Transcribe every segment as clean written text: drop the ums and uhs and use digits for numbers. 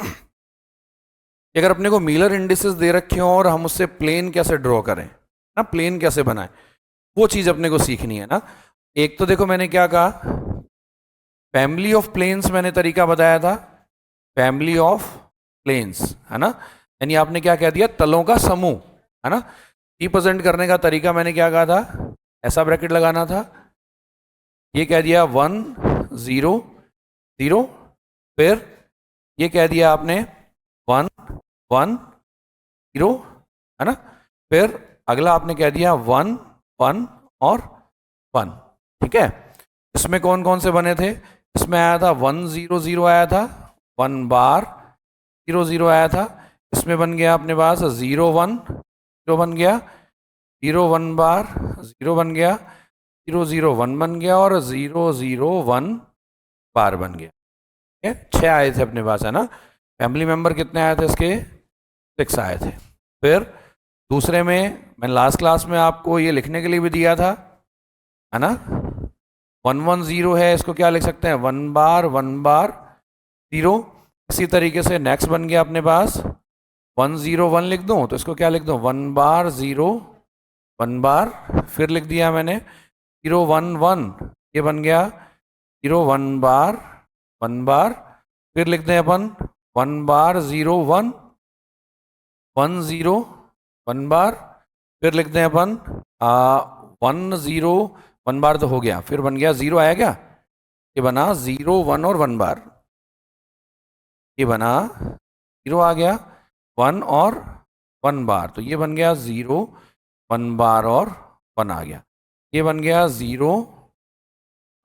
कि अगर अपने को मिलर इंडिसेस दे रखे हो और हम उससे प्लेन कैसे ड्रॉ करें ना, प्लेन कैसे बनाएं, वो चीज अपने को सीखनी है ना। एक तो देखो मैंने क्या कहा, फैमिली ऑफ प्लेन्स मैंने तरीका बताया था, फैमिली ऑफ प्लेन्स है ना, यानी आपने क्या कह दिया, तलों का समूह है ना। रिप्रेजेंट करने का तरीका मैंने क्या कहा था, ऐसा ब्रैकेट लगाना था, ये कह दिया 1 0 0, फिर ये कह दिया आपने 1 1 0 है ना, फिर अगला आपने कह दिया 1 1 और 1। ठीक है, इसमें कौन कौन से बने थे, इसमें आया था 1 0 0 आया था, 1 बार 0 0 आया था, इसमें बन गया अपने पास 0 1 0 बन गया, 0 1 बार 0 बन गया, 0 0 1 बन गया और 0 0 1 बार बन गया। ठीक है, 6 आए थे अपने पास है ना। फैमिली मेंबर कितने आए थे इसके, 6 आए थे। फिर दूसरे में मैं लास्ट क्लास में आपको ये लिखने के लिए भी दिया था है ना, 1 1 0 है, इसको क्या लिख सकते हैं 1 बार 0। इसी तरीके से नेक्स्ट बन गया अपने पास 1 0 1 लिख दूं तो इसको क्या लिख दूं 1 बार 0 1 बार, फिर लिख दिया मैंने 0 1 1, ये बन गया 0 1 बार 1 बार, फिर लिखते हैं अपन 1 बार 0 1 1 0 1 बार, फिर लिखते हैं अपन 1 0 1 बार तो हो गया, फिर बन गया 0 आया क्या, ये बना 0 1 और 1 बार, ये बना 0 आ गया 1 और 1 बार, तो ये बन गया 0 1 बार और 1 आ गया, ये बन गया 0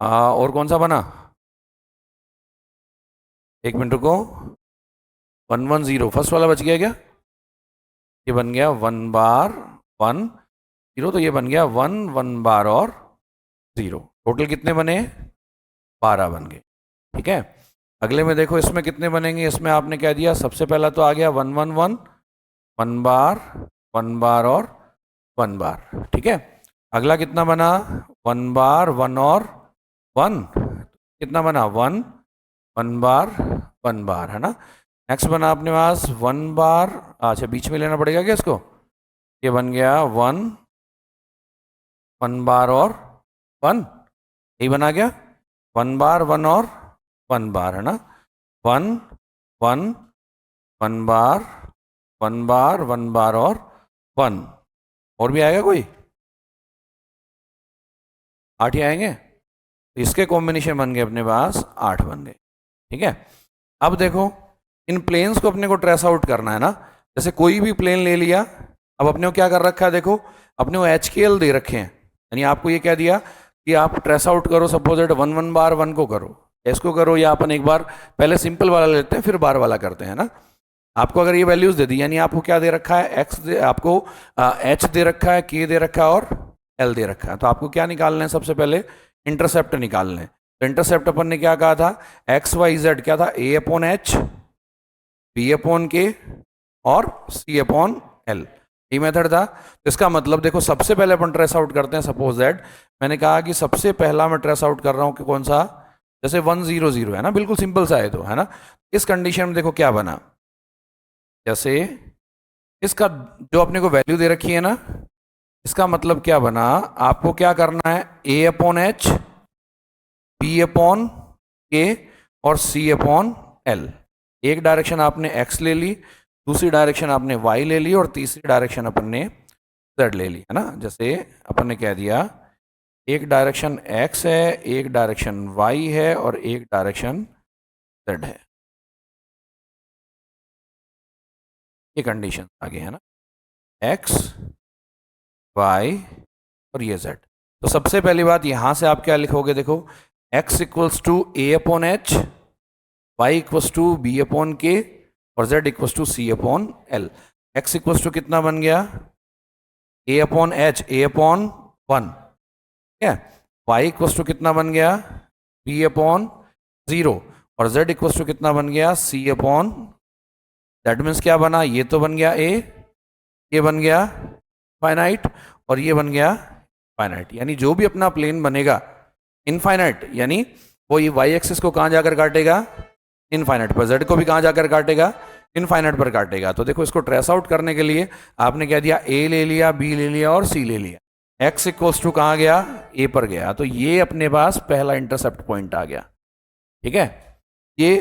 और कौन सा बना, एक मिनट रुको, 1 1 0 फर्स्ट वाला बच गया क्या, ये बन गया 1 बार 1 0, तो ये बन गया 1 1 बार और 0, टोटल कितने बने 12 बन गए। ठीक है, अगले में देखो इसमें कितने बनेंगे, इसमें आपने कह दिया सबसे पहला तो आ गया 1 1 1 1 बार 1 बार और 1 बार। ठीक है, अगला कितना बना 1 बार 1 और 1, कितना बना 1 1 बार 1 बार है ना। नेक्स्ट बना अपने पास 1 बार, अच्छा बीच में लेना पड़ेगा क्या इसको, ये बन गया 1 1 बार और 1, यही बना गया 1 बार 1 और 1 बार है ना, 1 1 1 बार 1 बार 1 बार और 1, और भी आएगा कोई, 8 ही आएंगे, तो इसके कॉम्बिनेशन बन गए अपने पास 8 बन गए। ठीक है, अब देखो इन प्लेन्स को अपने को ट्रेस आउट करना है ना, जैसे कोई भी प्लेन ले लिया, अब अपने को क्या कर रखा है, देखो अपने को HKL दे रखे हैं, यानी आपको ये कह दिया कि आप ट्रेस आउट करो, सपोज इट 1 1 बार 1 को करो, इसको करो, या अपन एक बार पहले सिंपल वाला लेते हैं फिर बार वाला करते हैं ना। आपको अगर ये वैल्यूज दे दी, यानी आपको क्या दे रखा है, एक्स आपको H दे रखा है, K दे रखा है और L दे रखा है, तो आपको क्या निकालना है, सबसे पहले इंटरसेप्ट निकालना है। तो इंटरसेप्ट अपन ने क्या कहा था, XYZ क्या था, A/H B/K और C/L, ये मेथड था। तो इसका मतलब देखो सबसे पहले अपन ट्रेस आउट करते हैं, सपोज दैट मैंने कहा कि सबसे पहला मैं ट्रेस आउट कर रहा हूं कि कौन सा, जैसे 1 0 0 है ना, बिल्कुल सिंपल सा है तो है ना। इस कंडीशन में देखो क्या बना, जैसे इसका जो अपने को वैल्यू दे रखी है ना, इसका मतलब क्या बना, आपको क्या करना है A/H B/K और C/L, एक डायरेक्शन आपने x ले ली, दूसरी डायरेक्शन आपने y ले ली और तीसरी डायरेक्शन अपन ने z ले ली है ना। जैसे अपन ने कह दिया एक डायरेक्शन x है, एक डायरेक्शन y है और एक डायरेक्शन z है, ये कंडीशन आगे है ना, x y और ये z। तो सबसे पहली बात यहां से आप क्या लिखोगे, देखो x equals to A/H, y equals to B/K और z equals to C/L। x equals to कितना बन गया A/H A/1, ठीक है, y इक्वल्स टू कितना बन गया B/0 और z इक्वल्स टू कितना बन गया C/, दैट मीन्स क्या बना, ये तो बन गया a, ये बन गया फाइनाइट और ये बन गया फाइनाइट, यानी जो भी अपना प्लेन बनेगा इनफाइनाइट, यानी वो ये y एक्सिस को कहाँ जाकर काटेगा, इनफाइनाइट पर। जेड को भी कहाँ जाकर काटेगा, इनफाइनाइट पर काटेगा। तो देखो इसको ट्रेस आउट करने के लिए आपने क्या दिया, ए ले लिया, बी ले लिया और सी ले लिया। एक्स इक्वल्स टू कहाँ गया, ए पर गया। तो ये अपने पास पहला इंटरसेप्ट पॉइंट आ गया। ठीक है, ये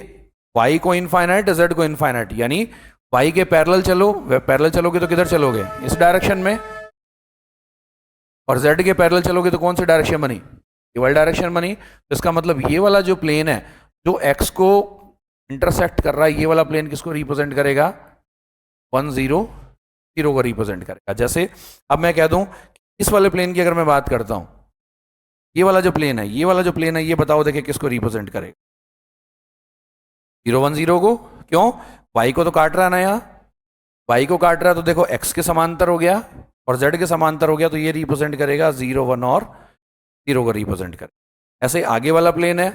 y को इनफाइनाइट, z को इनफाइनाइट, यानी y के पैरेलल चलो, पैरेलल चलोगे तो किधर चलोगे, इस डायरेक्शन में, और z के पैरेलल चलोगे तो कौन सी डायरेक्शन बनी, ये वाली डायरेक्शन बनी। तो इसका मतलब ये वाला जो प्लेन है जो x को इंटरसेक्ट कर रहा है, ये वाला प्लेन किसको रिप्रेजेंट करेगा, 1 0 0 को रिप्रेजेंट करेगा। जैसे अब मैं कह दूं इस वाले प्लेन की अगर मैं बात करता हूं, ये वाला जो प्लेन है, ये वाला जो प्लेन है, ये बताओ देखिए किसको रिप्रेजेंट करेगा, 0 1 0 को। क्यों, y को तो काट रहा है ना, यहाँ y को काट रहा है, तो देखो x के समांतर हो गया और z के समांतर हो गया, तो ये रिप्रेजेंट करेगा 0 1 और 0 को रिप्रेजेंट करेगा। ऐसे आगे वाला प्लेन है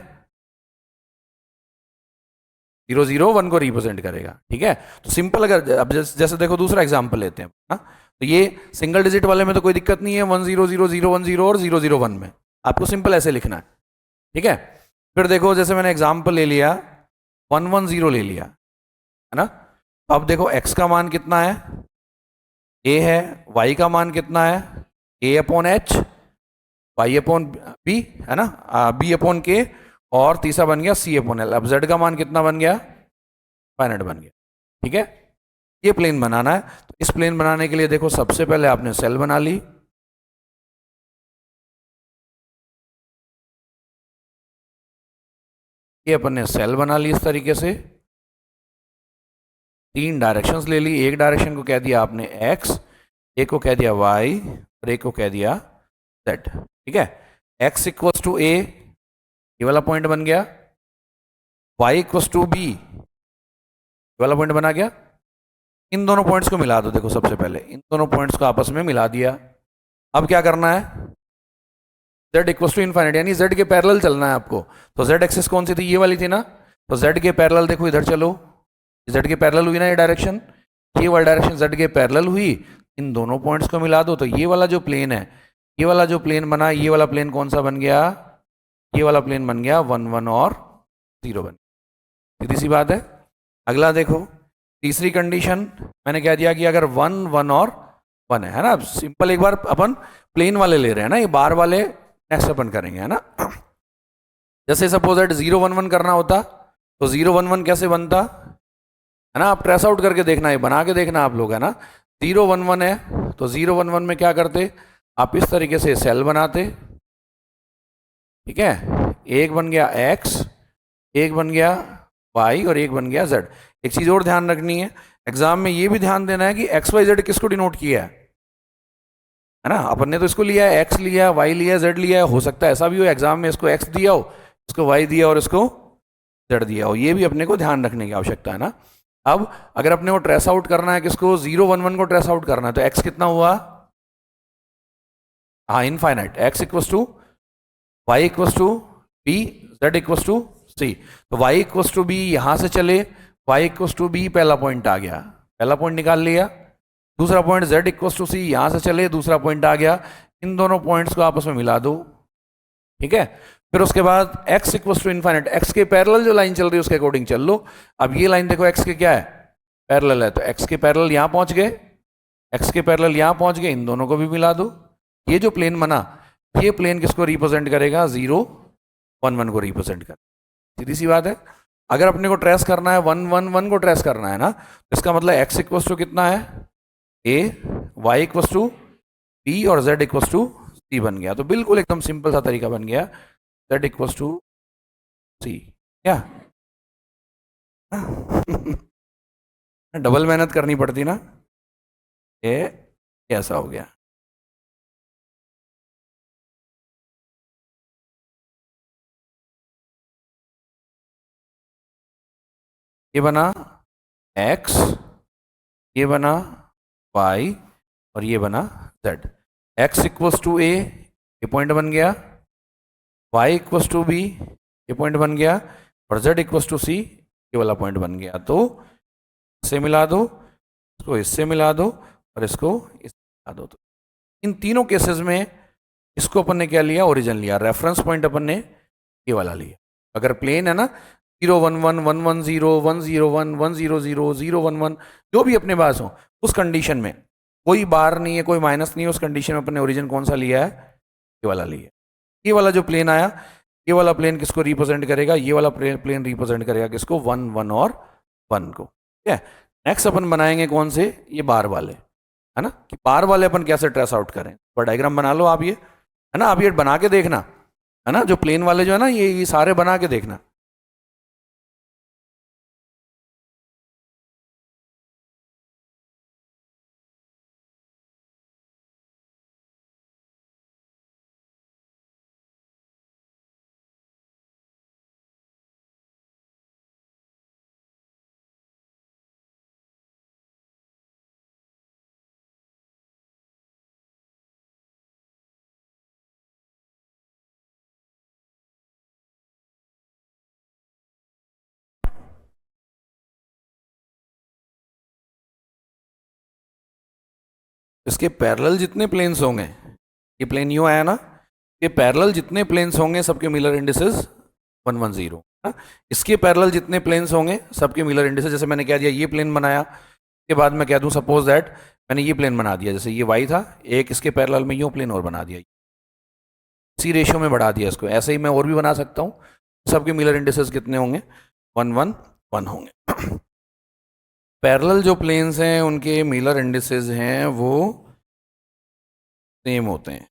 0 0 1 को रिप्रेजेंट करेगा। ठीक है, तो सिंपल, अगर अब जैसे देखो दूसरा एग्जांपल लेते हैं ना, तो ये सिंगल डिजिट वाले में तो कोई दिक्कत नहीं है, 1 0 0 0 1 0 और 0 0 1 में आपको सिंपल ऐसे लिखना है। ठीक है, फिर देखो जैसे मैंने एग्जांपल ले लिया 1 1 0 ले लिया है ना, अब देखो x का मान कितना है, a है, y का मान कितना है, a upon h, y upon b है ना, b अपॉन k, और तीसरा बन गया c अपॉन l। अब z का मान कितना बन गया, फाइनाइट बन गया। ठीक है, ये प्लेन बनाना है। तो इस प्लेन बनाने के लिए देखो सबसे पहले आपने सेल बना ली, ये अपन ने सेल बना ली इस तरीके से, 3 डायरेक्शंस ले ली, एक डायरेक्शन को कह दिया आपने x, एक को कह दिया y और एक को कह दिया z। ठीक है, x इक्वल्स टू a, ये वाला पॉइंट बन गया, y इक्वल्स टू b, ये वाला पॉइंट बना गया। इन दोनों पॉइंट्स को मिला दो, देखो सबसे पहले इन दोनों पॉइंट्स को आपस में मिला दिया। अब क्या करना है, z इक्वल्स टू इनफाइनाइट, यानी z के पैरेलल चलना है आपको। तो z एक्सिस कौन सी थी, ये वाली थी ना, तो z के पैरेलल देखो इधर चलो, z के पैरेलल हुई ना ये डायरेक्शन, ये वाली डायरेक्शन z के पैरेलल हुई, इन दोनों पॉइंट्स को मिला दो। तो ये वाला जो प्लेन है, ये वाला जो प्लेन बना, ये वाला प्लेन कौन सा बन गया, ये वाला प्लेन बन गया 1 1 और 0 बन। सीधी सी बात है। अगला देखो, तीसरी कंडीशन मैंने कह दिया कि अगर 1 1 और 1 है ना, सिंपल एक बार अपन प्लेन वाले ले रहे हैं ना, ये बार वाले नेक्स्ट अपन करेंगे है ना। जैसे सपोज दैट 0 1 1 करना होता तो 0 1 1 कैसे बनता है ना, आप ट्रेस आउट करके देखना, ये बना के देखना आप लोग है ना। 0 1 1 है तो 0 1 1 में क्या करते, आप इस तरीके से सेल बनाते। ठीक है, एक बन गया x, एक बन गया y और एक बन गया z। एक चीज और ध्यान रखनी है, एग्जाम में ये भी ध्यान देना है कि x y z किसको डिनोट किया है ना। अपन ने तो इसको लिया है, x लिया है, y लिया है, z लिया है, हो सकता है ऐसा भी हो एग्जाम में इसको x दिया हो, इसको y दिया और इसको z दिया हो, ये भी अपने को ध्यान रखने की आवश्यकता है ना। अब अगर अपने को ट्रेस आउट करना है किसको, 0 1 1 को ट्रेस आउट करना है, तो x कितना हुआ, हाँ infinite, x equals to y equals to b, z equals to c। तो y इक्वल्स टू b यहां से चले, y इक्वल्स टू b पहला पॉइंट आ गया, पहला पॉइंट निकाल लिया। दूसरा point z equals to c, यहां से चले दूसरा पॉइंट आ गया। इन दोनों पॉइंट्स को आपस में मिला दो। ठीक है, फिर उसके बाद x equals to infinite, x के पैरेलल जो लाइन चल रही है उसके अकॉर्डिंग चल लो। अब ये लाइन देखो x के क्या है, पैरेलल है, तो x के पैरेलल यहां पहुंच गए, x के पैरेलल यहां पहुंच गए, इन दोनों को भी मिला दो। ये जो प्लेन बना, ये प्लेन किसको रिप्रेजेंट करेगा, 0 1 1 को रिप्रेजेंट कर। सीधी सी बात है। अगर अपने को ट्रेस करना है 1 1 1 को ट्रेस करना है ना, तो इसका मतलब x इक्वल्स टू कितना है a, y equals to b और z इक्वल्स टू c बन गया। तो बिल्कुल एकदम सिंपल सा तरीका बन गया, z इक्वल्स टू c। क्या डबल मेहनत करनी पड़ती ना, ये कैसा हो गया। ये बना x, ये बना y और ये बना z। x equals to a, ये पॉइंट बन गया, y इक्वल्स टू b, ये पॉइंट बन गया, और z इक्वल्स टू c, ये वाला पॉइंट बन गया। तो इससे मिला दो, इसको इससे मिला दो और इसको इससे मिला दो। तो इन तीनों केसेस में इसको अपन ने क्या लिया, ओरिजिन लिया, रेफरेंस पॉइंट अपन ने ये वाला लिया। अगर प्लेन है ना, 011 110 101 100 100 जो भी अपने पास हो उस कंडीशन में, कोई बार नहीं है कोई माइनस नहीं है, उस कंडीशन में अपने ओरिजिन कौन सा लिया है, ये वाला लिया है। ये वाला जो प्लेन आया, ये वाला प्लेन किसको रिप्रेजेंट करेगा, ये वाला प्लेन रिप्रेजेंट करेगा किसको, 1 1 और 1 को। ठीक है, नेक्स्ट अपन बनाएंगे कौन से, ये बार वाले, है ना, कि बार वाले अपन कैसे ट्रेस आउट करें। तो डायग्राम बना लो आप, ये है ना, आप ये बना के देखना, है ना, जो प्लेन वाले जो है ना, ये सारे बना के देखना। इसके पैरेलल जितने प्लेन्स होंगे, ये प्लेन यूं आया ना, ये पैरेलल जितने प्लेन्स होंगे सबके मिलर इंडिसेस 110। इसके पैरेलल जितने प्लेन्स होंगे सबके मिलर इंडिसेस, जैसे मैंने क्या दिया, ये प्लेन बनाया, के बाद मैं कह दूं सपोज दैट मैंने ये प्लेन बना दिया, जैसे ये वाई था, एक इसके पैरेलल में यूं प्लेन और बना दिया, इसी रेशियो में बढ़ा दिया इसको, ऐसे ही मैं और भी बना सकता हूँ। सबके मिलर इंडिसेस कितने होंगे, 111 होंगे। पैरेलल जो प्लेन्स हैं उनके मिलर इंडिसेस हैं वो सेम होते हैं।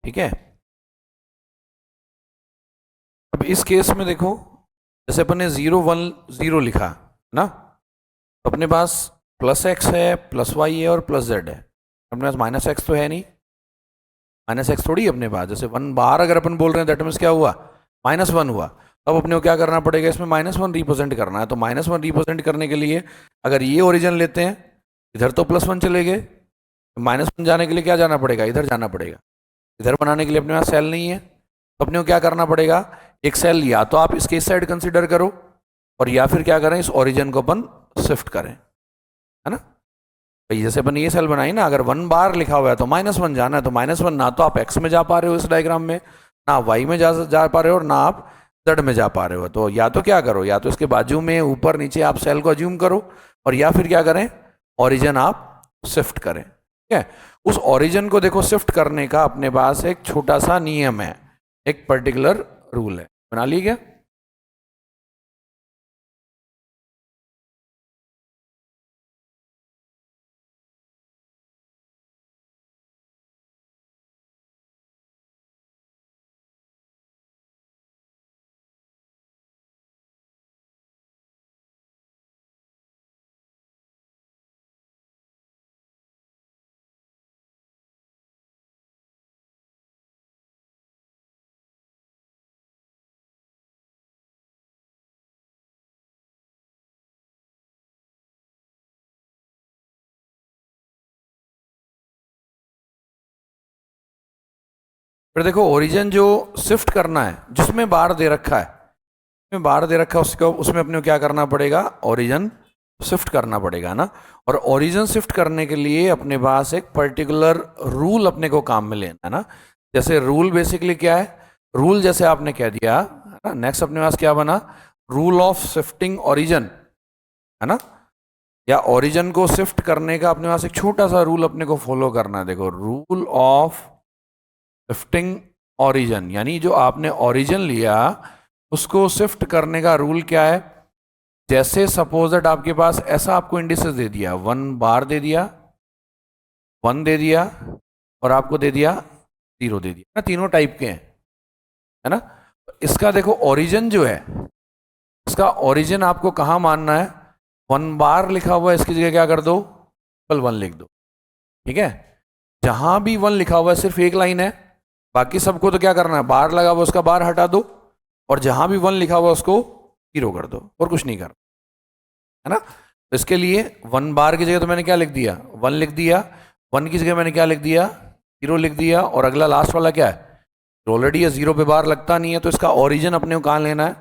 ठीक है, अब इस केस में देखो, जैसे अपन ने 0 1 0 लिखा ना, तो अपने पास प्लस एक्स है, प्लस वाई है और प्लस जेड है, अपने पास माइनस एक्स तो है नहीं, माइनस एक्स थोड़ी है अपने पास। जैसे 1 बार अगर अपन बोल रहे हैं दैट मीन्स क्या हुआ, -1 हुआ। अब अपने को क्या करना पड़ेगा, इसमें -1 रिप्रेजेंट करना है, तो -1 रिप्रेजेंट करने के लिए अगर ये ओरिजिन लेते हैं, इधर तो +1 चले गए, -1 जाने के लिए क्या जाना पड़ेगा, इधर जाना पड़ेगा। इधर बनाने के लिए अपने पास सेल नहीं है, तो अपने को क्या करना पड़ेगा, एक सेल या तो आप इसके इस साइड कंसिडर करो, और या फिर क्या करें, इस ओरिजिन को अपन शिफ्ट करें, है ना। भाई जैसे अपन ये सेल बनाई ना, अगर 1 बार लिखा हुआ है तो -1 जाना है, तो -1 ना तो आप एक्स में जा पा रहे हो इस डायग्राम में, ना वाई में जा पा रहे हो, और ना आप जेड में जा पा रहे हो। तो या तो क्या करो, या तो इसके बाजू में ऊपर नीचे आप सेल को अज्यूम करो, और या फिर क्या करें, ओरिजिन आप शिफ्ट करें। ठीक है, उस ओरिजिन को देखो शिफ्ट करने का अपने पास एक छोटा सा नियम है, एक पर्टिकुलर रूल है। बना ली क्या? फिर देखो ओरिजिन जो शिफ्ट करना है, जिसमें बार दे रखा है, में बार दे रखा है उसको, उसमें अपने को क्या करना पड़ेगा, ओरिजिन शिफ्ट करना पड़ेगा ना। और ओरिजिन शिफ्ट करने के लिए अपने पास एक पर्टिकुलर रूल अपने को काम में लेना है ना। जैसे रूल बेसिकली क्या है, रूल जैसे आपने कह दिया है ना, नेक्स्ट अपने पास क्या बना, रूल ऑफ शिफ्टिंग ओरिजिन, है ना। या ओरिजिन को शिफ्ट करने का अपने पास एक छोटा सा रूल अपने को फॉलो करना है। देखो, रूल ऑफ शिफ्टिंग ओरिजिन, यानी जो आपने ओरिजिन लिया उसको शिफ्ट करने का रूल क्या है। जैसे सपोज दैट आपके पास ऐसा आपको इंडिसेस दे दिया, 1 बार दे दिया, 1 दे दिया, और आपको दे दिया 0 दे दिया ना, तीनों टाइप के हैं, है ना। इसका देखो ओरिजिन जो है, इसका ओरिजिन आपको कहाँ मानना है, 1 बार लिखा हुआ है इसकी जगह क्या कर दो, केवल 1 लिख दो। ठीक है, जहां भी 1 लिखा हुआ है सिर्फ एक लाइन है, बाकी सबको तो क्या करना है, बार लगा हुआ उसका बार हटा दो, और जहां भी 1 लिखा हुआ उसको 0 कर दो, और कुछ नहीं करना, है ना। तो इसके लिए 1 बार की जगह तो मैंने क्या लिख दिया, 1 लिख दिया, 1 की जगह मैंने क्या लिख दिया, 0 लिख दिया, और अगला लास्ट वाला क्या है, ऑलरेडी ये 0 पे बार लगता नहीं है, तो इसका ओरिजिन अपने को कहाँ लेना है,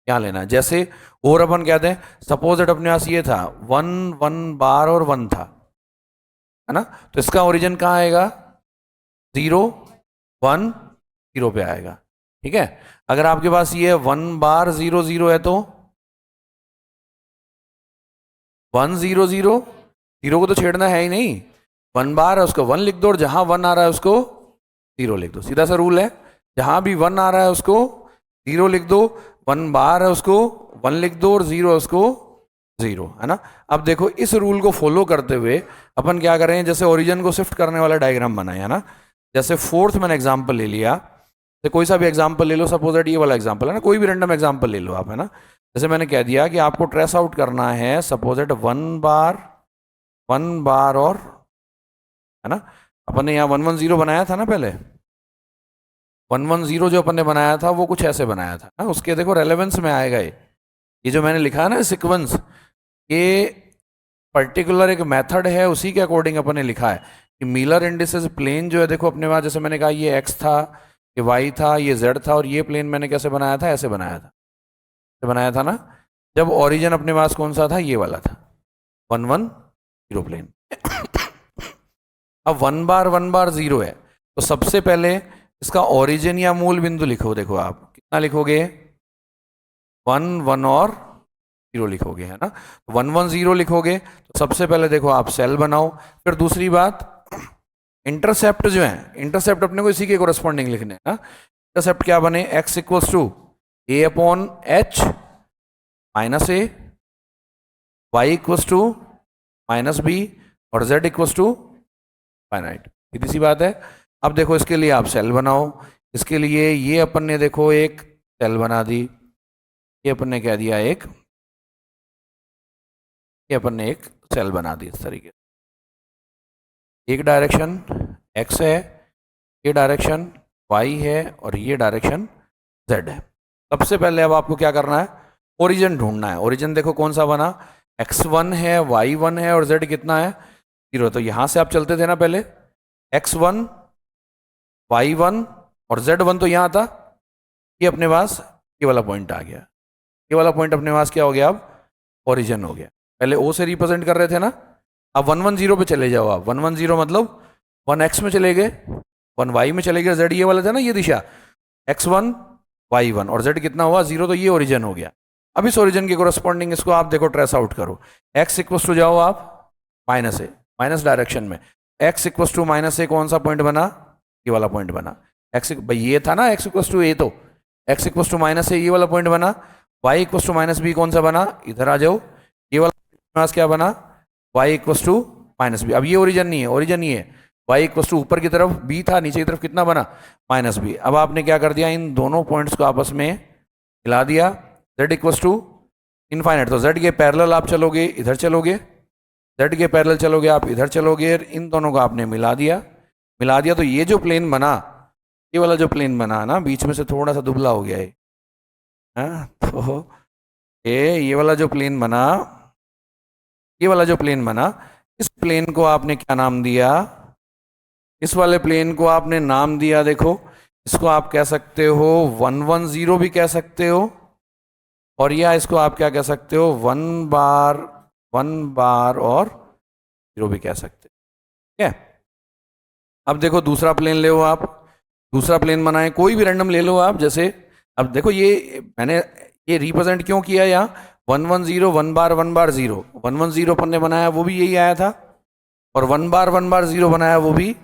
क्या लेना है। जैसे और अपन कहते हैं, सपोज दैट अपने पास ये था 1 बार और 1 था, है ना, तो इसका ओरिजिन कहाँ आएगा, 0 1 0 पे आएगा। ठीक है, अगर आपके पास ये 1 बार 0 0 है तो 1 0 0, 0 को तो छेड़ना है ही नहीं, 1 बार है उसको 1 लिख दो, और जहां 1 आ रहा है उसको 0 लिख दो, सीधा सा रूल है। जहां भी 1 आ रहा है उसको 0 लिख दो, 1 बार है उसको 1 लिख दो, और 0 है उसको 0, है ना। अब देखो इस रूल को फॉलो करते हुए अपन क्या करें, जैसे ओरिजिन को शिफ्ट करने वाला डायग्राम बनाए, है ना। जैसे 4th मैंने एग्जाम्पल ले लिया, तो कोई सा भी एग्जाम्पल ले लो, सपोज दैट ये वाला एग्जाम्पल है ना, कोई भी रैंडम एग्जाम्पल ले लो आप, है ना। जैसे मैंने कह दिया कि आपको ट्रेस आउट करना है, सपोज दैट 1 बार और, है ना, अपन ने यहाँ 1 1 0 बनाया था ना पहले, 1 1 0 जो अपन ने बनाया था वो कुछ ऐसे बनाया था ना, उसके देखो रेलेवेंस में आएगा ये जो मैंने लिखा है ना सीक्वेंस, ये पर्टिकुलर एक मेथड है, उसी के अकॉर्डिंग अपन ने लिखा है कि मिलर इंडिसेस प्लेन जो है, देखो अपने पास जैसे मैंने कहा ये x था, ये y था, ये z था, और ये प्लेन मैंने कैसे बनाया था, ऐसे बनाया था, ऐसे बनाया था ना। जब ओरिजिन अपने पास कौन सा था, ये वाला था, 1 1 0 प्लेन। अब 1 बार 0 है, तो सबसे पहले इसका ओरिजिन या मूल बिंदु लिखो। देखो आप कितना लिखोगे, 1 1 और 0 लिखोगे, है ना। 1 1 0 लिखोगे तो सबसे पहले देखो आप सेल बनाओ। फिर दूसरी बात, इंटरसेप्ट जो है, इंटरसेप्ट अपने को इसी के कोरस्पॉन्डिंग लिखने हैं ना। इंटरसेप्ट क्या बने, x equals to a upon h minus a, y equals to minus b, और z इक्वल्स टू फाइनाइट। सीधी सी बात है। अब देखो इसके लिए आप सेल बनाओ, इसके लिए ये अपन ने देखो एक सेल बना दी, ये अपन ने कह दिया एक, ये अपन ने एक सेल बना दी इस तरीके से। एक डायरेक्शन x है, ये डायरेक्शन y है, और ये डायरेक्शन z है। सबसे पहले अब आपको क्या करना है, ओरिजिन ढूंढना है। ओरिजिन देखो कौन सा बना, x1 है, y1 है, और z कितना है, 0। तो यहां से आप चलते थे ना पहले, x1 y1 और z1, तो यहां था, ये अपने पास ये वाला पॉइंट आ गया, ये वाला पॉइंट अपने पास क्या हो गया, अब ओरिजिन हो गया। पहले ओ से रिप्रेजेंट कर रहे थे ना, अब 1 1 0 पे चले जाओ आप। 1 1 0 मतलब 1 x में चले गए, 1 y में चले गए, z ये वाला था ना, ये दिशा x1 y1, और z कितना हुआ, 0, तो ये ओरिजिन हो गया। अब इस ओरिजिन के कोरस्पॉन्डिंग इसको आप देखो ट्रेस आउट करो, x इक्वस टू जाओ आप माइनस ए, माइनस डायरेक्शन में x इक्वस टू माइनस ए कौन सा पॉइंट बना, ये वाला पॉइंट बना। x भाई ये था ना x इक्वस टू ए, तो x equals to minus a ये वाला पॉइंट बना। y equals to minus b कौन सा बना, इधर आ जाओ, ये वाला क्या बना, y equals to minus b. अब ये ओरिजिन नहीं है, ओरिजिन ये है, y इक्वस टू ऊपर की तरफ b था, नीचे की तरफ कितना बना माइनस बी। अब आपने क्या कर दिया, इन दोनों पॉइंट्स को आपस में मिला दिया, z इक्वस टू इनफाइनाइट, तो z के पैरेलल आप चलोगे इधर चलोगे, z के पैरेलल चलोगे आप इधर चलोगे, इन दोनों को आपने मिला दिया, मिला दिया तो ये जो प्लेन बना, ये वाला जो प्लेन बना ना, बीच में से थोड़ा सा दुबला हो गया है, तो ये वाला जो प्लेन बना, ये वाला जो प्लेन बना, इस प्लेन को आपने क्या नाम दिया, इस वाले प्लेन को आपने नाम दिया, देखो इसको आप कह सकते हो 110 भी कह सकते हो, और या इसको आप क्या कह सकते हो 1 बार और 0 भी कह सकते हो, ठीक है। अब देखो दूसरा प्लेन ले लो आप, दूसरा प्लेन बनाए, कोई भी रैंडम ले लो आप, जैसे अब देखो ये मैंने ये रिप्रेजेंट क्यों किया यहाँ 110 1 बार 0, 110 अपन ने बनाया वो भी यही आया था, और 1 बार 0 बनाया वो भी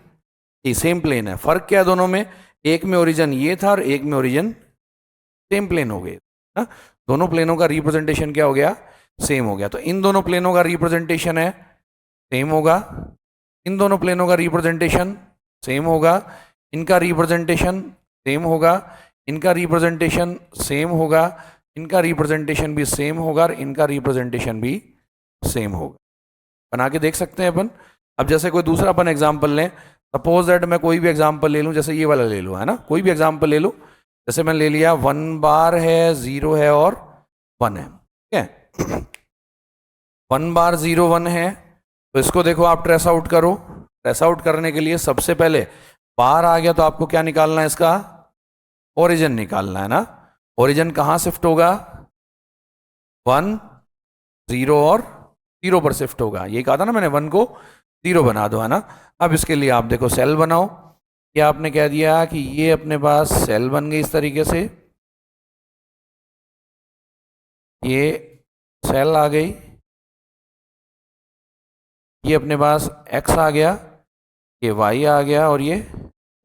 ये सेम प्लेन है। फर्क क्या है दोनों में, एक में ओरिजिन ये था और एक में ओरिजिन सेम प्लेन हो गए ना, दोनों प्लेनों का रिप्रेजेंटेशन क्या हो गया, सेम हो गया। तो इन दोनों प्लेनों का रिप्रेजेंटेशन है सेम होगा, इन दोनों प्लेनों का रिप्रेजेंटेशन सेम होगा, इनका रिप्रेजेंटेशन सेम होगा, इनका रिप्रेजेंटेशन सेम होगा, इनका रिप्रेजेंटेशन भी सेम होगा, और इनका रिप्रेजेंटेशन भी सेम होगा। बना के देख सकते हैं अपन। अब जैसे कोई दूसरा अपन एग्जाम्पल लें, सपोज दैट मैं कोई भी एग्जाम्पल ले लूँ, जैसे ये वाला ले लूँ, है ना, कोई भी एग्जाम्पल ले लूँ, जैसे मैं ले लिया 1 बार है 0 है और 1 है, ठीक है। 1 बार 0 1 है, तो इसको देखो आप ट्रेस आउट करो, ट्रेस आउट करने के लिए सबसे पहले बार आ गया तो आपको क्या निकालना है, इसका ओरिजिन निकालना है ना। ओरिजिन कहाँ शिफ्ट होगा, 1 0 और 0 पर शिफ्ट होगा, ये कहा था ना मैंने 1 को 0 बना दो, है ना। अब इसके लिए आप देखो सेल बनाओ, ये आपने कह दिया कि ये अपने पास सेल बन गई इस तरीके से, ये सेल आ गई, ये अपने पास x आ गया, ये y आ गया और ये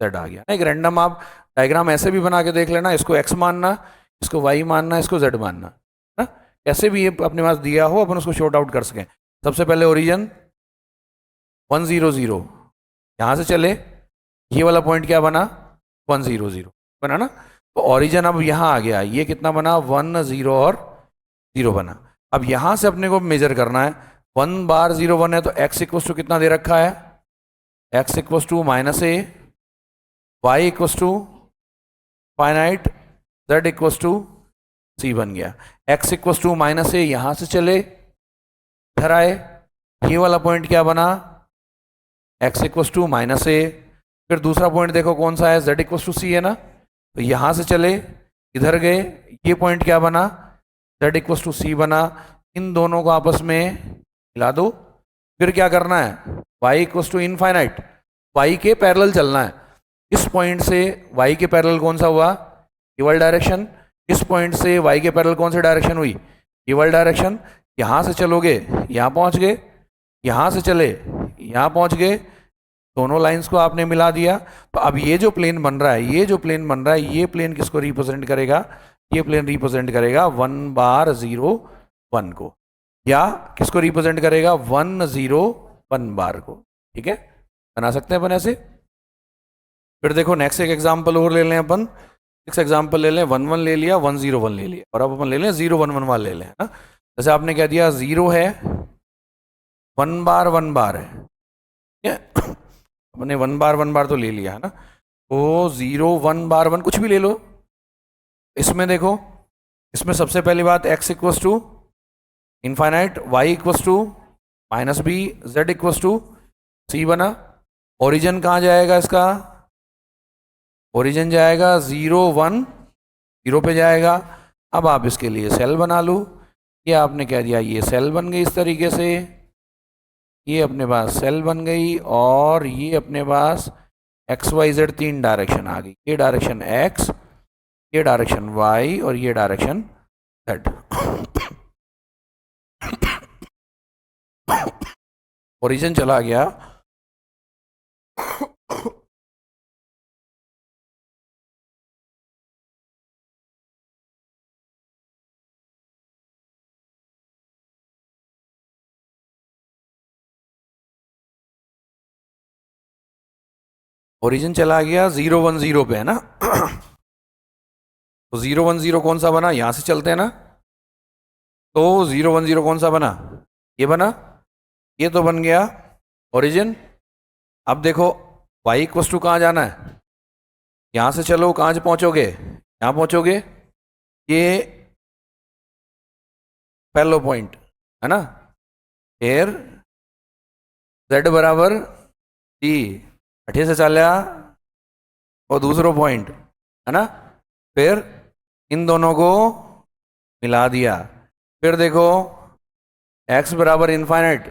z आ गया। एक रैंडम आप डायग्राम ऐसे भी बना के देख लेना, इसको x मानना, इसको y मानना, इसको z मानना, है ना, कैसे भी ये अपने पास दिया हो अपन उसको शॉर्ट आउट कर सकें। सबसे पहले ओरिजिन 100 यहाँ से चले, ये वाला पॉइंट क्या बना 100 बना ना, तो ओरिजिन अब यहाँ आ गया, ये कितना बना 1 0 और 0 बना। अब यहाँ से अपने को मेजर करना है, 1 बार 0 1 है तो x इक्वस टू कितना दे रखा है, x equals to minus a, y equals to finite, z equals to c बन गया। x equals to minus a, यहाँ से चले इधर आए, ये वाला पॉइंट क्या बना x इक्वस टू माइनस ए, फिर दूसरा पॉइंट देखो कौन सा है z इक्वस टू सी है ना, तो यहाँ से चले इधर गए, ये पॉइंट क्या बना z इक्वस टू सी बना, इन दोनों को आपस में मिला दो। फिर क्या करना है y equals to infinite, y के पैरेलल चलना है, इस पॉइंट से y के पैरेलल कौन सा हुआ ये वाला डायरेक्शन, इस पॉइंट से y के पैरेलल कौन सी डायरेक्शन हुई ये वाला डायरेक्शन, यहाँ से चलोगे यहाँ पहुँच गए, यहाँ से चले यहाँ पहुँच गए, दोनों लाइंस को आपने मिला दिया। तो अब ये जो प्लेन बन रहा है, ये जो प्लेन बन रहा है, ये प्लेन किसको रिप्रेजेंट करेगा, ये प्लेन रिप्रेजेंट करेगा 1 बार 0 1 को, या किसको रिप्रेजेंट करेगा 1 0 1 बार को, ठीक है, बना सकते हैं अपन ऐसे। फिर देखो नेक्स्ट एक एग्जांपल और ले लें अपन, नेक्स्ट एग्जांपल ले लें, 1 1 ले लिया, 1 0 1 ले लिया, और अब अपन ले लें 0 1 1 वाले ले लें, ना। जैसे आपने कह दिया 0 है 1 बार 1 बार है, ठीक है, अपने 1 बार तो ले लिया है ना, तो 0 1 बार 1 कुछ भी ले लो। इसमें देखो, इसमें सबसे पहली बात x equals to infinite, y equals to minus b, z equals to c बना। ओरिजिन कहाँ जाएगा इसका, ओरिजिन जाएगा 0 1 0 पे जाएगा। अब आप इसके लिए सेल बना लो, ये आपने कह दिया ये सेल बन गई इस तरीके से, ये अपने पास सेल बन गई, और ये अपने पास एक्स वाई जेड 3 डायरेक्शन आ गई, ये डायरेक्शन x, ये डायरेक्शन y और ये डायरेक्शन सेट। ओरिजिन चला गया, ओरिजिन चला गया 010 पे, है ना। तो 010 कौन सा बना, यहां से चलते हैं ना। तो 010 कौन सा बना, ये बना, ये तो बन गया ओरिजिन। अब देखो y इक्वस टू कहाँ जाना है, यहां से चलो, कहाँ से पहुंचोगे, यहां पहुंचोगे, ये पहलो पॉइंट है ना। फिर z बराबर t, अठे से चलिया और दूसरो पॉइंट है ना। फिर इन दोनों को मिला दिया, फिर देखो x बराबर इनफाइनाइट,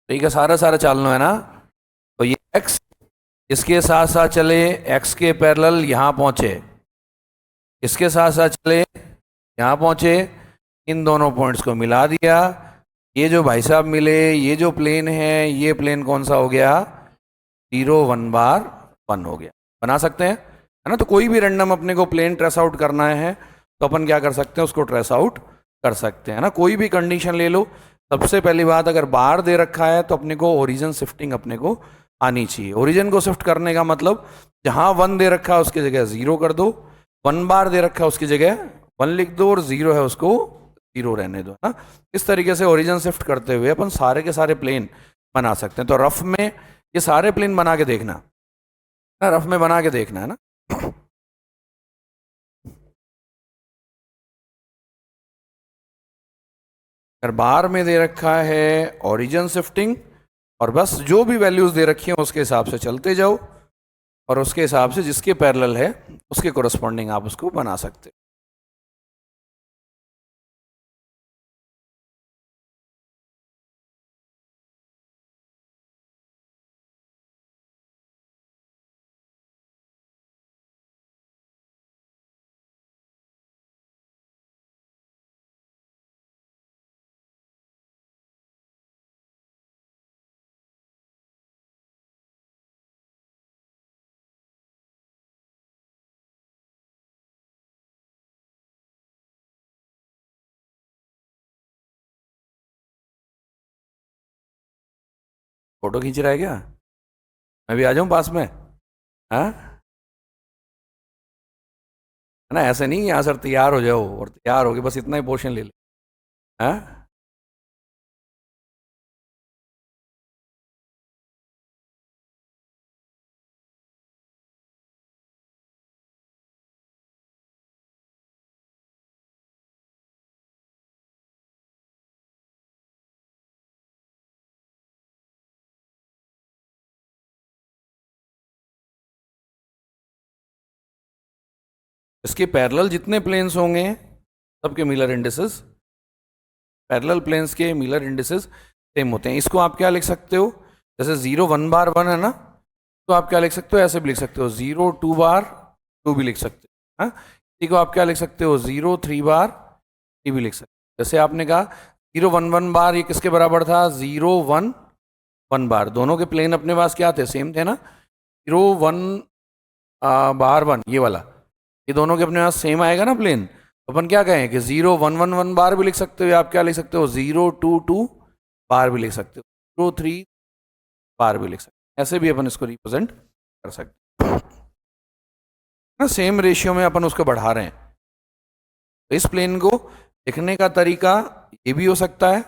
ठीक है, सारा सारा चालना है ना। तो ये x इसके साथ साथ चले, x के पैरेलल यहाँ पहुंचे, इसके साथ साथ चले यहाँ पहुंचे, इन दोनों पॉइंट्स को मिला दिया। ये जो भाई साहब मिले, ये जो प्लेन है, ये प्लेन कौन सा हो गया, 0 1 बार 1 हो गया। बना सकते हैं, है ना। तो कोई भी रैंडम अपने को प्लेन ट्रेस आउट करना है तो अपन क्या कर सकते हैं, उसको ट्रेस आउट कर सकते हैं ना। कोई भी कंडीशन ले लो, सबसे पहली बात, अगर बार दे रखा है तो अपने को ओरिजिन शिफ्टिंग अपने को आनी चाहिए। ओरिजिन को शिफ्ट करने का मतलब, जहां 1 दे रखा है उसकी जगह 0 कर दो, 1 बार दे रखा है उसकी जगह 1 लिख दो, और 0 है उसको 0 रहने दो ना। इस तरीके से ओरिजिन शिफ्ट करते हुए अपन सारे के सारे प्लेन बना सकते हैं। तो रफ में ये सारे प्लेन बना के देखना, रफ में बना के देखना है ना। अगर बार में दे रखा है ओरिजिन शिफ्टिंग, और बस जो भी वैल्यूज दे रखी हैं उसके हिसाब से चलते जाओ, और उसके हिसाब से जिसके पैरेलल है उसके कोरस्पॉन्डिंग आप उसको बना सकते हो। फोटो खींच रहा है क्या, मैं भी आ जाऊं पास में, हाँ, है ना। ऐसे नहीं यहाँ सर तैयार हो जाओ और तैयार हो गए बस इतना ही पोर्शन ले ले, हाँ। इसके पैरेलल जितने प्लेन्स होंगे सबके मिलर इंडिसेस, पैरेलल प्लेन्स के मिलर इंडिसेस सेम होते हैं। इसको आप क्या लिख सकते हो, जैसे 0 1 बार 1 है ना, तो आप क्या लिख सकते हो, ऐसे भी लिख सकते हो, 0 2 बार 2 भी लिख सकते हो, हाँ। इसी को आप क्या लिख सकते हो, 0 3 बार 3 भी लिख सकते हो। जैसे आपने कहा 0 1 1 बार, ये किसके बराबर था, 0 1 1 बार, दोनों के प्लेन अपने पास क्या थे, सेम थे ना। 0 1 बार 1 ये वाला, ये दोनों के अपने पास सेम आएगा ना प्लेन। तो अपन क्या कहें कि 0 1 1 1 बार भी लिख सकते हो, या आप क्या लिख सकते हो, 0 2 2 बार भी लिख सकते हो, 0 3 बार भी लिख सकते हो। ऐसे भी अपन इसको रिप्रेजेंट कर सकते हैं ना, सेम रेशियो में अपन उसको बढ़ा रहे हैं। तो इस प्लेन को लिखने का तरीका ये भी हो सकता है,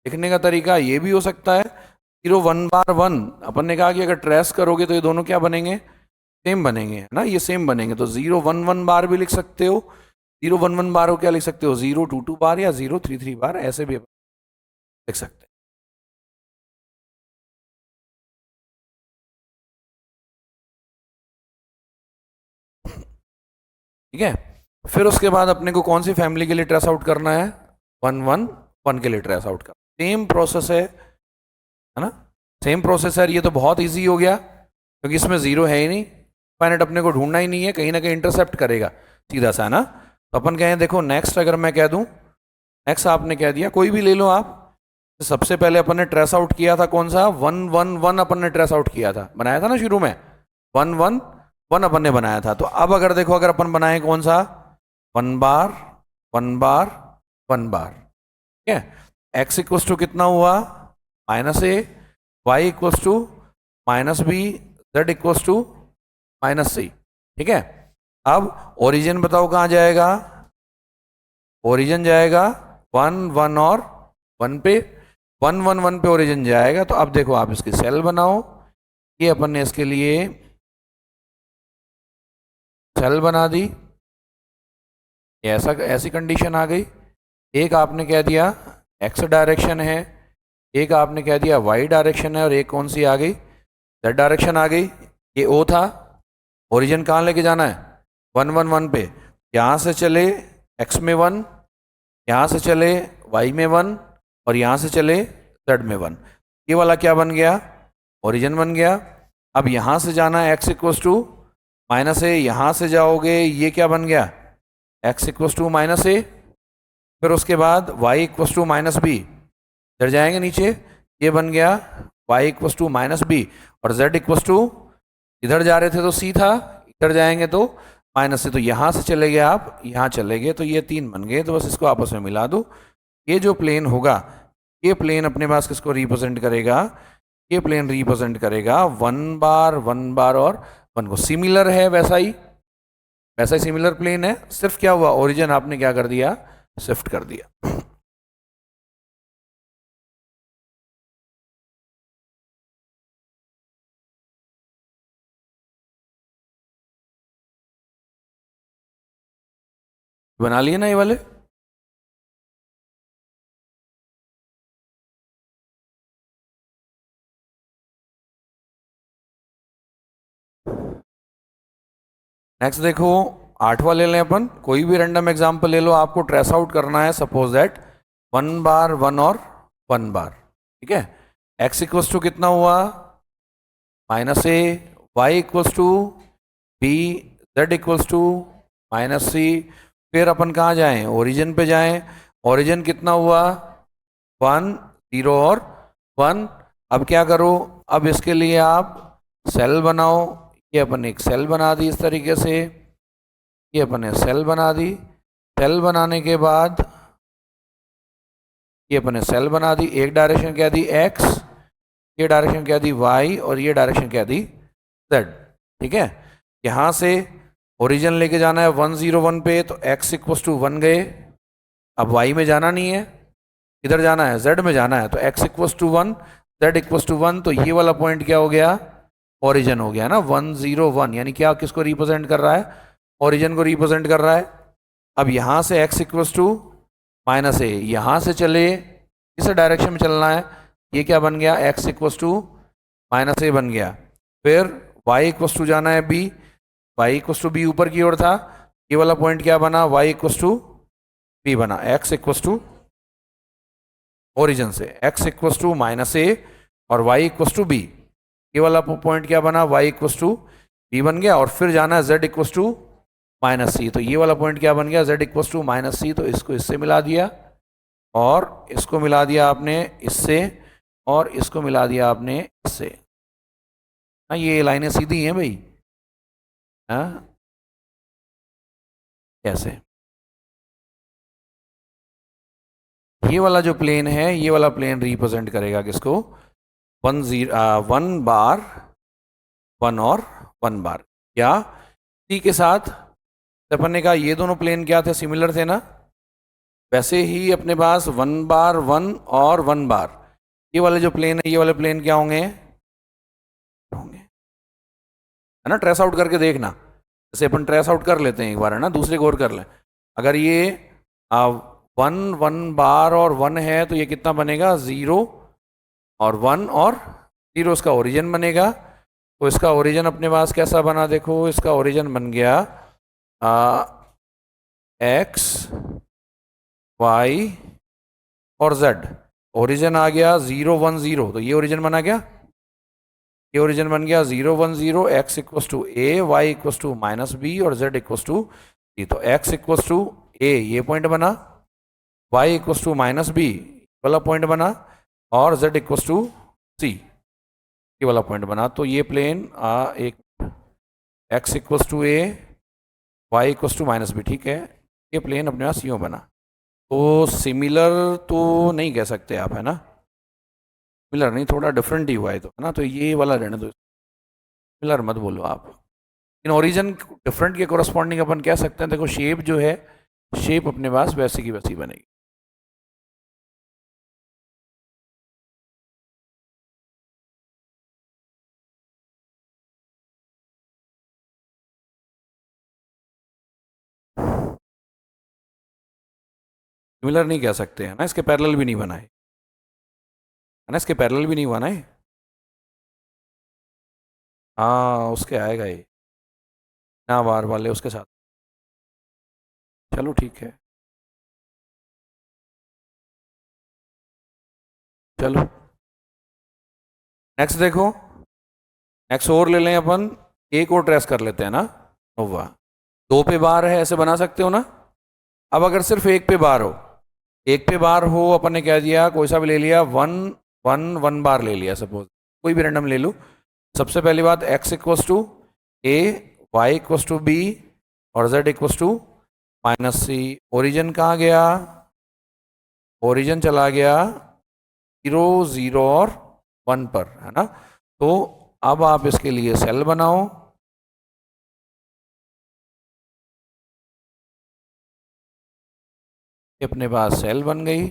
लिखने का तरीका ये भी हो सकता है। 0 1 बार 1 अपन ने कहा कि अगर ट्रेस करोगे तो ये दोनों क्या बनेंगे, सेम बनेंगे, है ना, ये सेम बनेंगे। तो 0 1 1 बार भी लिख सकते हो, 0 1 1 बार को क्या लिख सकते हो, 0 2 2 बार या 0 3 3 बार, ऐसे भी लिख सकते हैं। ठीक है, फिर उसके बाद अपने को कौन सी फैमिली के लिए ट्रेस आउट करना है, 1 1 1 के लिए ट्रेस आउट करना, सेम प्रोसेस है ना, सेम प्रोसेस है। ये तो बहुत इजी हो गया क्योंकि इसमें जीरो है ही नहीं, फाइनाइट अपने को ढूंढना ही नहीं है, कहीं ना कहीं इंटरसेप्ट करेगा सीधा सा, है ना। तो अपन कहें देखो नेक्स्ट अगर मैं कह दूं, नेक्स्ट आपने कह दिया कोई भी ले लो आप, तो सबसे पहले अपन ने ट्रेस आउट किया था कौन सा, 1 1 1 अपन ने ट्रेस आउट किया था, बनाया था ना शुरू में, 1 1 1 अपन ने बनाया था। तो अब अगर देखो अगर अपन बनाए कौन सा, 1 बार 1 बार 1 बार, ठीक है। एक्स इक्वस टू कितना हुआ, -a, y equals to -b, z equals to -c, ठीक है। अब ओरिजिन बताओ कहाँ जाएगा, ओरिजिन जाएगा 1 1 और 1 पे, 1 1 1 पे ओरिजिन जाएगा। तो अब देखो आप इसकी सेल बनाओ, ये अपन ने इसके लिए सेल बना दी, ऐसा ऐसी कंडीशन आ गई। एक आपने कह दिया एक्स डायरेक्शन है, एक आपने कह दिया वाई डायरेक्शन है, और एक कौन सी आ गई, जेड डायरेक्शन आ गई। ये ओ था, ओरिजिन कहाँ लेके जाना है, 1 1 1 पे, यहाँ से चले एक्स में 1, यहाँ से चले वाई में 1, और यहाँ से चले जेड में 1। ये वाला क्या बन गया, ओरिजिन बन गया। अब यहाँ से जाना है एक्स इक्वस टू -a, यहाँ से जाओगे ये क्या बन गया, एक्स इक्वस टू -a, फिर उसके बाद वाई इक्वस टू -b, इधर जाएंगे नीचे, ये बन गया y इक्वस टू -b, और z इक्वस टू, इधर जा रहे थे तो c था, इधर जाएंगे तो -c, तो यहाँ से चले गए आप, यहाँ चले गए, तो ये 3 बन गए। तो बस इसको आपस में मिला दो। ये जो प्लेन होगा, ये प्लेन अपने पास किसको रिप्रेजेंट करेगा, ये प्लेन रिप्रेजेंट करेगा 1 बार 1 बार और 1 को। सिमिलर है वैसा ही सिमिलर प्लेन है, सिर्फ क्या हुआ, ओरिजिन आपने क्या कर दिया, शिफ्ट कर दिया। बना लिए ना ये वाले। नेक्स्ट देखो 8वां ले लें अपन, कोई भी रैंडम एग्जांपल ले लो, आपको ट्रेस आउट करना है, सपोज दैट 1 बार 1 और 1 बार, ठीक है। एक्स इक्वस टू कितना हुआ, -a, y equals to b, z equals to -c। फिर अपन कहाँ जाएं, ओरिजिन पे जाएं, ओरिजिन कितना हुआ, 1 0 और 1। अब क्या करो, अब इसके लिए आप सेल बनाओ, ये अपन एक सेल बना दी इस तरीके से, ये अपन ने सेल बना दी। सेल बनाने के बाद ये अपन ने सेल बना दी, एक डायरेक्शन क्या दी x, ये डायरेक्शन क्या दी y, और ये डायरेक्शन क्या दी z, ठीक है। यहाँ से ओरिजिन लेके जाना है 1 0 1 पे, तो x इक्वस टू 1 गए, अब y में जाना नहीं है, इधर जाना है z में जाना है, तो x equals to 1, z equals to 1, तो ये वाला पॉइंट क्या हो गया, ओरिजिन हो गया ना, 1 0 1, यानी क्या किसको रिप्रेजेंट कर रहा है, ओरिजिन को रिप्रेजेंट कर रहा है। अब यहाँ से x इक्वस टू -a, यहाँ से चले इस डायरेक्शन में चलना है, ये क्या बन गया, x इक्वस टू -a बन गया। फिर y इक्वस टू जाना है b, y equals to b ऊपर की ओर था, ये वाला पॉइंट क्या बना, y इक्वस टू b बना, x इक्वस टू ओरिजिन से x इक्वस टू -a और y इक्वस टू b, ये वाला पॉइंट क्या बना, y इक्वस टू b बन गया। और फिर जाना है z इक्वस टू -c, तो ये वाला पॉइंट क्या बन गया, z इक्वस टू -c, तो इसको इससे मिला दिया, और इसको मिला दिया आपने इससे, और इसको मिला दिया आपने इससे। हाँ, ये लाइनें सीधी हैं भाई, हाँ कैसे, ये वाला जो प्लेन है, ये वाला प्लेन रिप्रेजेंट करेगा किसको, 1 बार 1 और 1 बार, या इसी के साथ अपन ने कहा ये दोनों प्लेन क्या थे, सिमिलर थे ना, वैसे ही अपने पास 1 बार 1 और 1 बार, ये वाले जो प्लेन है, ये वाले प्लेन क्या होंगे, है ना। ट्रेस आउट करके देखना, जैसे अपन ट्रेस आउट कर लेते हैं एक बार, है ना, दूसरे को और कर लें। अगर ये 1 बार और 1 है, तो ये कितना बनेगा, 0 और 1 और 0, इसका ओरिजिन बनेगा। तो इसका ओरिजिन अपने पास कैसा बना, देखो इसका ओरिजिन बन गया x y और z, ओरिजिन आ गया 0 1 0, तो ये ओरिजिन बना गया, ये ओरिजिन बन गया 0 1 0, x equals to a, y equals to -b और z इक्वस टू तो x इक्वल्स टू ए ये पॉइंट बना, y equals to minus b वाला पॉइंट बना, और z इक्वल्स टू सी ये वाला पॉइंट बना। तो ये प्लेन एक x equals to a y equals to minus b, ठीक है, ये प्लेन अपने पास यूँ बना। तो सिमिलर तो नहीं कह सकते आप, है ना, सिमिलर नहीं, थोड़ा डिफरेंट ही हुआ है तो, है ना, तो ये वाला रहने दो, सिमिलर मत बोलो आप। इन ओरिजिन डिफरेंट के कोरस्पॉन्डिंग अपन कह सकते हैं। देखो शेप जो है, शेप अपने पास वैसी की वैसी बनेगी। सिमिलर नहीं कह सकते, है ना, इसके पैरेलल भी नहीं बनाए, है ना, इसके पैरेलल भी नहीं बनाए। हाँ उसके आएगा ये ना बार वाले उसके साथ। चलो ठीक है, चलो नेक्स्ट देखो, नेक्स्ट और ले लें अपन, एक और ट्रेस कर लेते हैं ना। वाह, दो पे बार है ऐसे बना सकते हो ना। अब अगर सिर्फ एक पे बार हो, एक पे बार हो, अपन ने क्या दिया, कोई सा भी ले लिया, वन वन वन बार ले लिया, सपोज कोई भी रैंडम ले लूँ। सबसे पहली बात x equals to a, y equals to b, और z equals to minus c. Origin कहाँ गया, ओरिजिन चला गया 0 0 और 1 पर, है ना। तो अब आप इसके लिए सेल बनाओ। अपने पास सेल बन गई,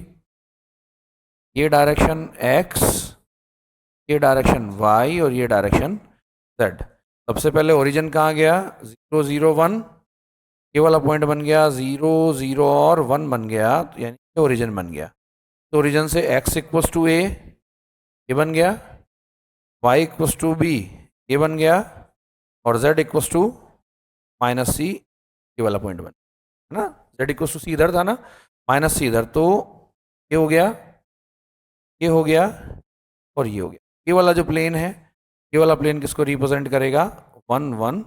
ये डायरेक्शन x, ये डायरेक्शन y, और ये डायरेक्शन z। सबसे पहले ओरिजिन कहाँ गया, 0 0 1, ये वाला पॉइंट बन गया 0 0 और 1 बन गया, तो यानी ओरिजिन बन गया। तो ओरिजिन से x इक्वल्स टू ए ये बन गया, y इक्वल्स टू बी ये बन गया, और z इक्वल्स टू माइनस सी ये वाला पॉइंट बन गया, है ना। z इक्वल्स टू सी इधर था ना, माइनस सी इधर, तो ये हो गया, ये हो गया, और ये हो गया। ये वाला जो प्लेन है, ये वाला प्लेन किसको रिप्रेजेंट करेगा, 1 1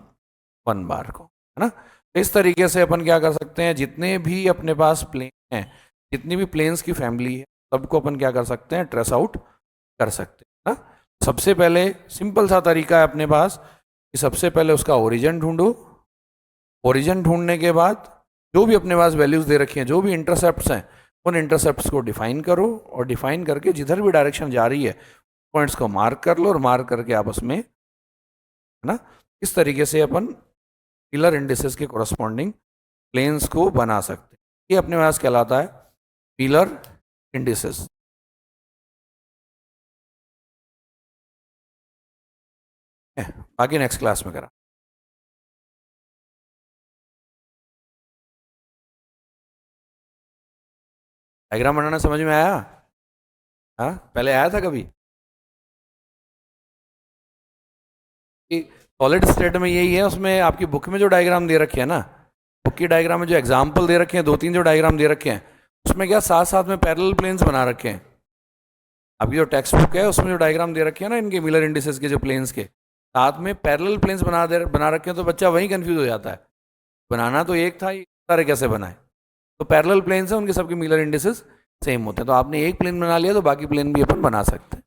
1 बार को, है ना। तो इस तरीके से अपन क्या कर सकते हैं, जितने भी अपने पास प्लेन हैं, जितनी भी प्लेन्स की फैमिली है, सबको अपन क्या कर सकते हैं, ट्रेस आउट कर सकते हैं ना। सबसे पहले सिंपल सा तरीका है अपने पास कि सबसे पहले उसका ओरिजिन ढूंढो, ओरिजिन ढूंढने के बाद जो भी अपने पास वैल्यूज दे रखी हैं, जो भी इंटरसेप्ट्स हैं, उन इंटरसेप्ट्स को डिफाइन करो, और डिफाइन करके जिधर भी डायरेक्शन जा रही है पॉइंट्स को मार्क कर लो, और मार्क करके आपस में, है ना, इस तरीके से अपन पिलर इंडिसेस के कोरस्पॉन्डिंग प्लेन्स को बना सकते हैं। ये अपने पास कहलाता है पिलर इंडिसेस। बाकी नेक्स्ट क्लास में करा। डायग्राम बनाना समझ में आया, हाँ पहले आया था कभी। सॉलिड स्टेट में यही है, उसमें आपकी बुक में जो डायग्राम दे रखे हैं ना, बुक की डायग्राम में जो एग्जाम्पल दे रखे हैं, दो तीन जो डायग्राम दे रखे हैं, उसमें क्या साथ साथ में पैरेलल प्लेन्स बना रखे हैं। अभी जो टेक्स्ट बुक है उसमें जो डायग्राम दे रखे हैं ना, इनके मिलर इंडिसेस के जो प्लेन्स के साथ में पैरेलल प्लेन्स बना रखे हैं, तो बच्चा वहीं कंफ्यूज हो जाता है, बनाना तो एक था, ये सारे कैसे बनाए। तो पैरेलल प्लेन्स हैं, उनके सबके मिलर इंडिसेस सेम होते हैं, तो आपने एक प्लेन बना लिया तो बाकी प्लेन भी अपन बना सकते हैं।